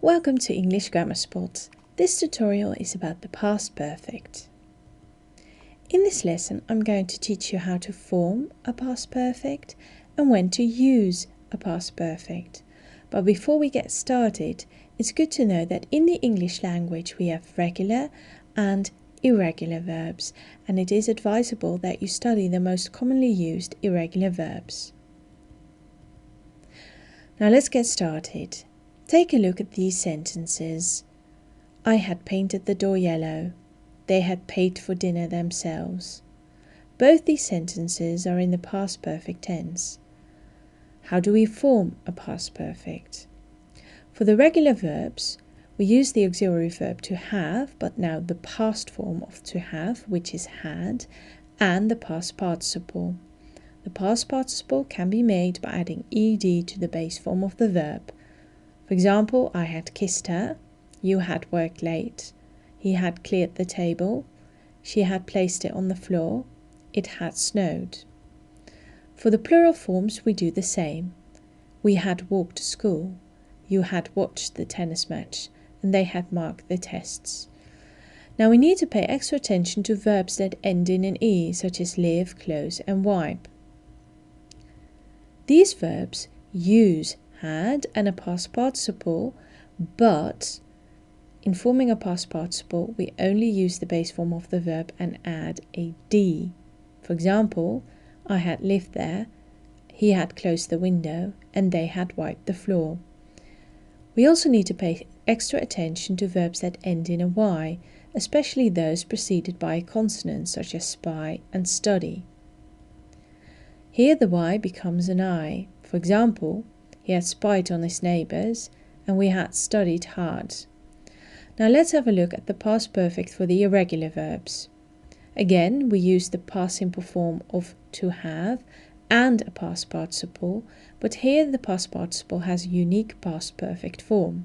Welcome to English Grammar Spot. This tutorial is about the past perfect. In this lesson, I'm going to teach you how to form a past perfect and when to use a past perfect. But before we get started, it's good to know that in the English language we have regular and irregular verbs, and it is advisable that you study the most commonly used irregular verbs. Now let's get started. Take a look at these sentences. I had painted the door yellow. They had paid for dinner themselves. Both these sentences are in the past perfect tense. How do we form a past perfect? For the regular verbs, we use the auxiliary verb to have, but now the past form of to have, which is had, and the past participle. The past participle can be made by adding ed to the base form of the verb. For example, I had kissed her, you had worked late, he had cleared the table, she had placed it on the floor, it had snowed. For the plural forms we do the same. We had walked to school, you had watched the tennis match, and they had marked the tests. Now we need to pay extra attention to verbs that end in an e, such as live, close and wipe. These verbs use had and a past participle, but in forming a past participle, we only use the base form of the verb and add a d. For example, I had lived there, he had closed the window, and they had wiped the floor. We also need to pay extra attention to verbs that end in a y, especially those preceded by a consonant such as spy and study. Here the y becomes an I. For example, he had spied on his neighbours and we had studied hard. Now let's have a look at the past perfect for the irregular verbs. Again, we use the past simple form of to have and a past participle, but here the past participle has a unique past perfect form.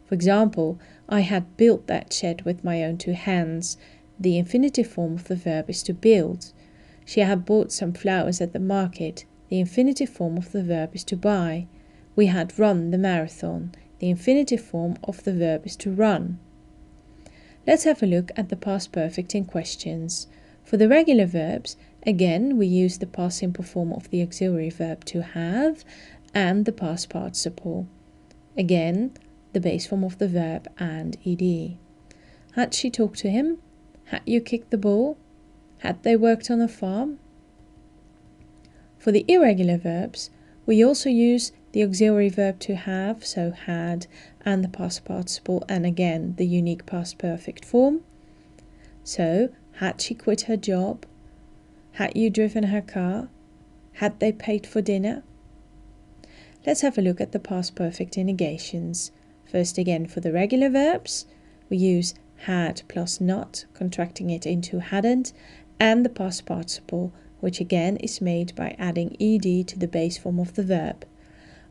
For example, I had built that shed with my own two hands. The infinitive form of the verb is to build. She had bought some flowers at the market. The infinitive form of the verb is to buy. We had run the marathon. The infinitive form of the verb is to run. Let's have a look at the past perfect in questions. For the regular verbs, again, we use the past simple form of the auxiliary verb to have and the past participle. Again, the base form of the verb and ed. Had she talked to him? Had you kicked the ball? Had they worked on a farm? For the irregular verbs, we also use the auxiliary verb to have, so had, and the past participle, and again the unique past perfect form. So, had she quit her job? Had you driven her car? Had they paid for dinner? Let's have a look at the past perfect in negations. First again, for the regular verbs, we use had plus not, contracting it into hadn't, and the past participle, which again is made by adding ed to the base form of the verb.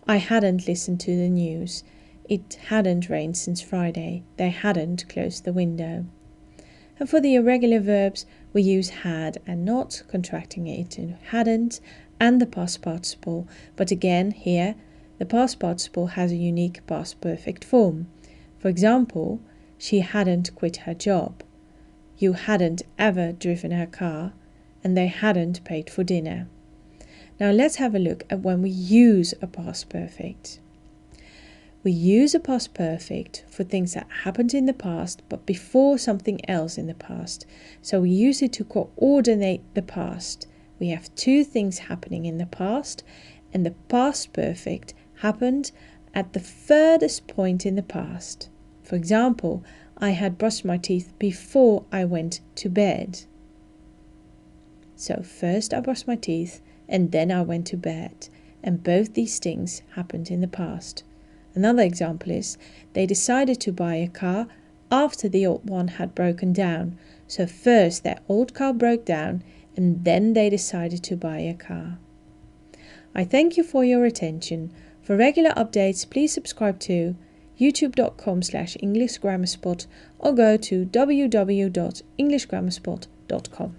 I hadn't listened to the news. It hadn't rained since Friday. They hadn't closed the window. And for the irregular verbs, we use had and not, contracting it into hadn't, and the past participle. But again, here, the past participle has a unique past perfect form. For example, she hadn't quit her job. You hadn't ever driven her car, and they hadn't paid for dinner. Now let's have a look at when we use a past perfect. We use a past perfect for things that happened in the past, but before something else in the past. So we use it to coordinate the past. We have two things happening in the past, and the past perfect happened at the furthest point in the past. For example, I had brushed my teeth before I went to bed. So first I brushed my teeth and then I went to bed, and both these things happened in the past. Another example is they decided to buy a car after the old one had broken down. So first their old car broke down and then they decided to buy a car. I thank you for your attention. For regular updates, please subscribe to youtube.com/EnglishGrammarSpot or go to www.englishgrammarspot.com.